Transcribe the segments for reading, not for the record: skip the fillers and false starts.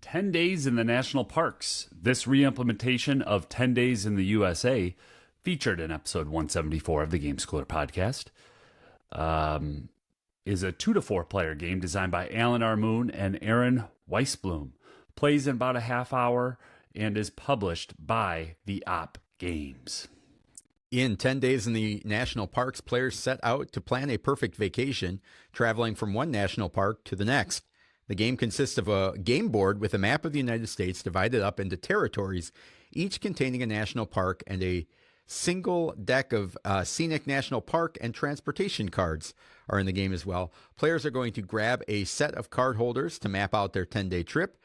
"10 Days in the National Parks." This re-implementation of 10 Days in the USA, featured in episode 174 of the Game Schooler podcast, is a 2 to 4 player game designed by Alan R. Moon and Aaron Weisblum. Plays in about a half hour and is published by the Op Games. In 10 Days in the National Parks, players set out to plan a perfect vacation, traveling from one national park to the next. The game consists of a game board with a map of the United States divided up into territories, each containing a national park, and a single deck of Scenic National Park and transportation cards are in the game as well. Players are going to grab a set of card holders to map out their 10-day trip,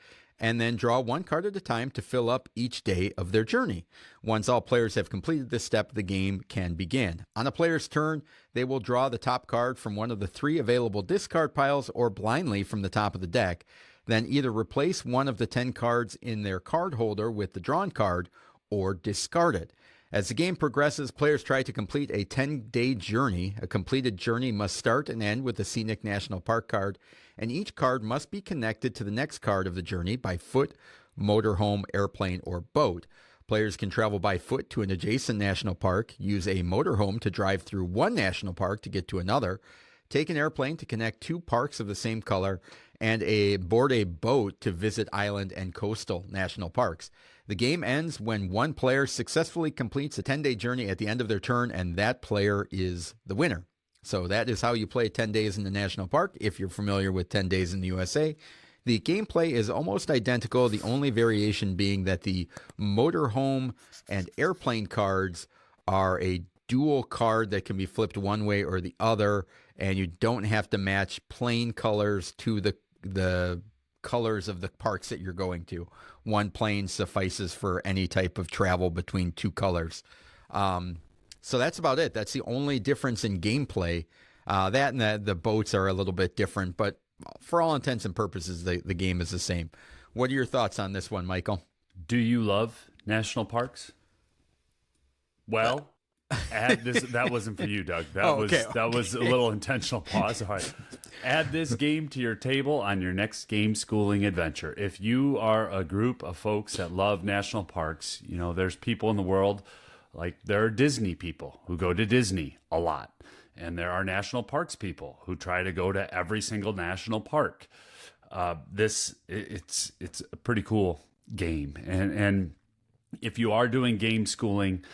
and then draw one card at a time to fill up each day of their journey. Once all players have completed this step, the game can begin. On a player's turn, they will draw the top card from one of the 3 available discard piles or blindly from the top of the deck, then either replace one of the 10 cards in their card holder with the drawn card or discard it. As the game progresses, players try to complete a 10-day journey. A completed journey must start and end with a Scenic National Park card, and each card must be connected to the next card of the journey by foot, motorhome, airplane, or boat. Players can travel by foot to an adjacent national park, use a motorhome to drive through one national park to get to another, take an airplane to connect 2 parks of the same color, and board a boat to visit island and coastal national parks. The game ends when one player successfully completes a 10-day journey at the end of their turn, and that player is the winner. So that is how you play 10 Days in the National Park, if you're familiar with 10 Days in the USA. The gameplay is almost identical, the only variation being that the motorhome and airplane cards are a dual card that can be flipped one way or the other, and you don't have to match plane colors to the colors of the parks that you're going to. One plane suffices for any type of travel between 2 colors. So that's about it. That's the only difference in gameplay. That and the boats are a little bit different, but for all intents and purposes, the game is the same. What are your thoughts on this one, Michael? Do you love national parks? Well, add this. That wasn't for you, Doug. That was a little intentional pause. All right. Add this game to your table on your next game schooling adventure. If you are a group of folks that love national parks, you know, there's people in the world, like there are Disney people who go to Disney a lot. And there are national parks people who try to go to every single national park. It's a pretty cool game. And if you are doing game schooling,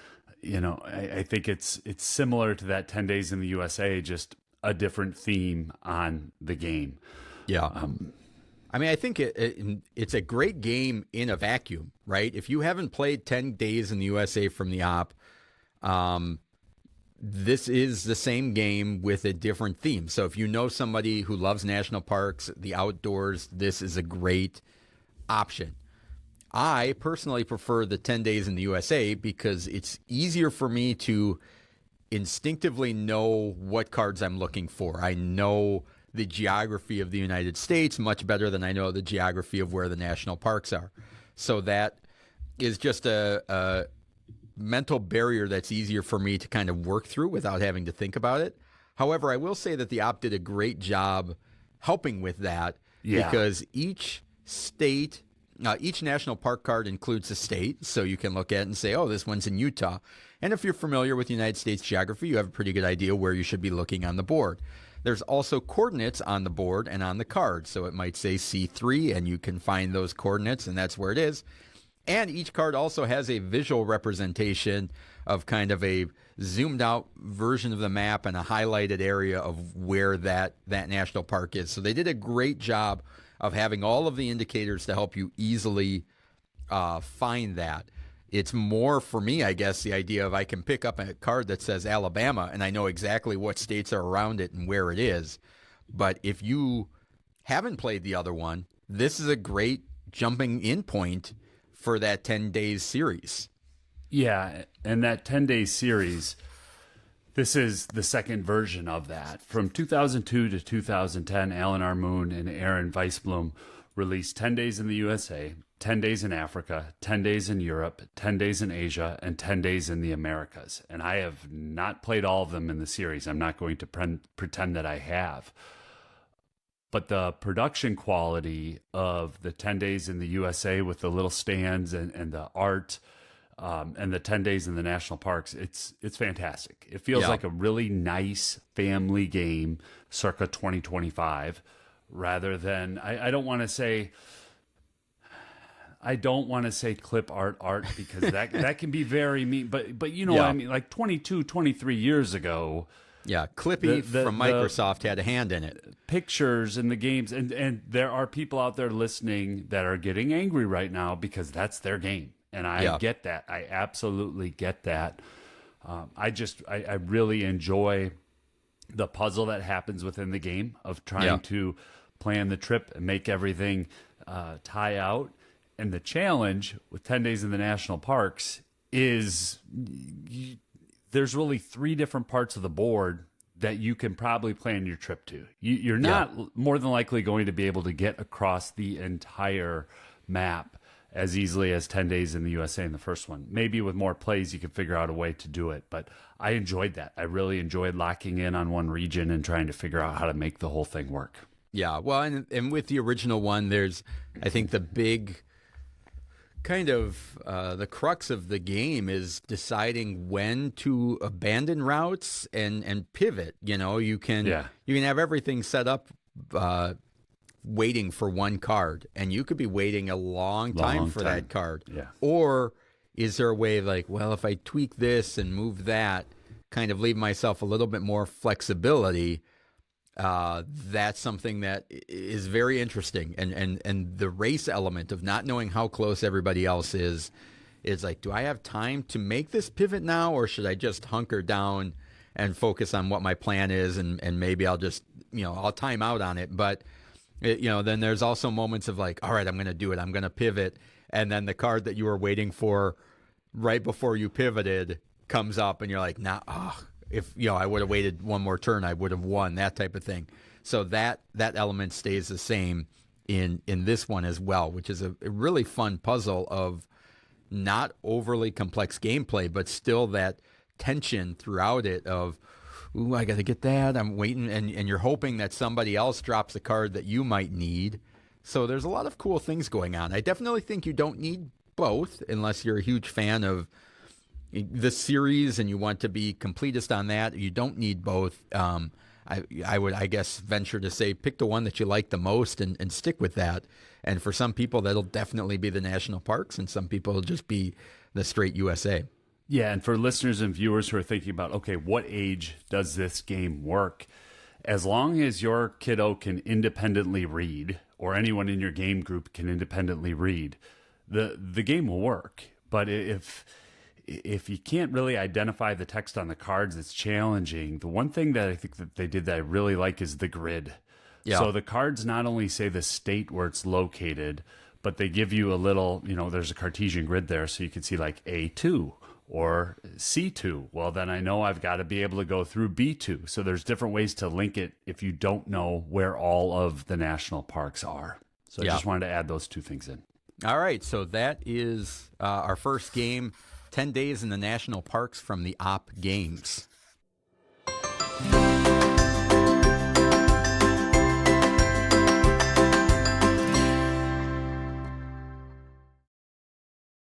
you know, I think it's similar to that 10 Days in the USA, just a different theme on the game. Yeah. I mean, I think it's a great game in a vacuum, right? If you haven't played 10 Days in the USA from the Op, this is the same game with a different theme. So if you know somebody who loves national parks, the outdoors, this is a great option. I personally prefer the 10 Days in the USA because it's easier for me to instinctively know what cards I'm looking for. I know the geography of the United States much better than I know the geography of where the national parks are. So that is just a mental barrier that's easier for me to kind of work through without having to think about it. However, I will say that the Op did a great job helping with that because each state, each national park card includes a state, so you can look at it and say, oh, this one's in Utah. And if you're familiar with the United States geography, you have a pretty good idea where you should be looking on the board. There's also coordinates on the board and on the card. So it might say C3, and you can find those coordinates, and that's where it is. And each card also has a visual representation of kind of a zoomed out version of the map and a highlighted area of where that national park is. So they did a great job of having all of the indicators to help you easily find that. It's more for me, I guess, the idea of I can pick up a card that says Alabama and I know exactly what states are around it and where it is. But if you haven't played the other one, this is a great jumping in point for that 10 days series. Yeah, and that 10 days series, this is the second version of that. From 2002 to 2010, Alan R. Moon and Aaron Weisblum released 10 Days in the USA. 10 days in Africa, 10 days in Europe, 10 days in Asia, and 10 days in the Americas. And I have not played all of them in the series. I'm not going to pretend that I have. But the production quality of the 10 days in the USA with the little stands and the art, and the 10 days in the national parks, it's fantastic. It feels like a really nice family game circa 2025, rather than, I don't want to say clip art because that can be very mean, but you know, I mean, like 22, 23 years ago. Yeah, Clippy from Microsoft had a hand in it. Pictures in the games, and there are people out there listening that are getting angry right now because that's their game. And I get that. I absolutely get that. I really enjoy the puzzle that happens within the game of trying to plan the trip and make everything tie out. And the challenge with 10 days in the national parks is there's really 3 different parts of the board that you can probably plan your trip to. You're not more than likely going to be able to get across the entire map as easily as 10 days in the USA in the first one. Maybe with more plays, you can figure out a way to do it. But I enjoyed that. I really enjoyed locking in on one region and trying to figure out how to make the whole thing work. Yeah, well, and with the original one, there's, I think, the big kind of the crux of the game is deciding when to abandon routes and pivot. You know, you can have everything set up waiting for one card, and you could be waiting a long time for that card. Yeah. Or is there a way like, well, if I tweak this and move that, kind of leave myself a little bit more flexibility? That's something that is very interesting. And the race element of not knowing how close everybody else is like, do I have time to make this pivot now, or should I just hunker down and focus on what my plan is, and maybe I'll just, I'll time out on it. But then there's also moments of like, all right, I'm going to do it. I'm going to pivot. And then the card that you were waiting for right before you pivoted comes up, and you're like, nah, if I would have waited one more turn, I would have won, that type of thing. So that element stays the same in this one as well, which is a really fun puzzle of not overly complex gameplay, but still that tension throughout it of, ooh, I got to get that. I'm waiting, and you're hoping that somebody else drops a card that you might need. So there's a lot of cool things going on. I definitely think you don't need both unless you're a huge fan of the series and you want to be completist on that. You don't need both. I would, I guess, venture to say pick the one that you like the most and stick with that. And for some people, that'll definitely be the national parks, and some people it'll just be the straight USA. Yeah, and for listeners and viewers who are thinking about, okay, what age does this game work? As long as your kiddo can independently read, or anyone in your game group can independently read, the game will work. But if you can't really identify the text on the cards, it's challenging. The one thing that I think that they did that I really like is the grid. Yeah. So the cards not only say the state where it's located, but they give you a little, there's a Cartesian grid there, so you can see like A2 or C2. Well, then I know I've got to be able to go through B2. So there's different ways to link it if you don't know where all of the national parks are. So I just wanted to add those 2 things in. All right, so that is our first game, 10 Days in the National Parks from the Op Games.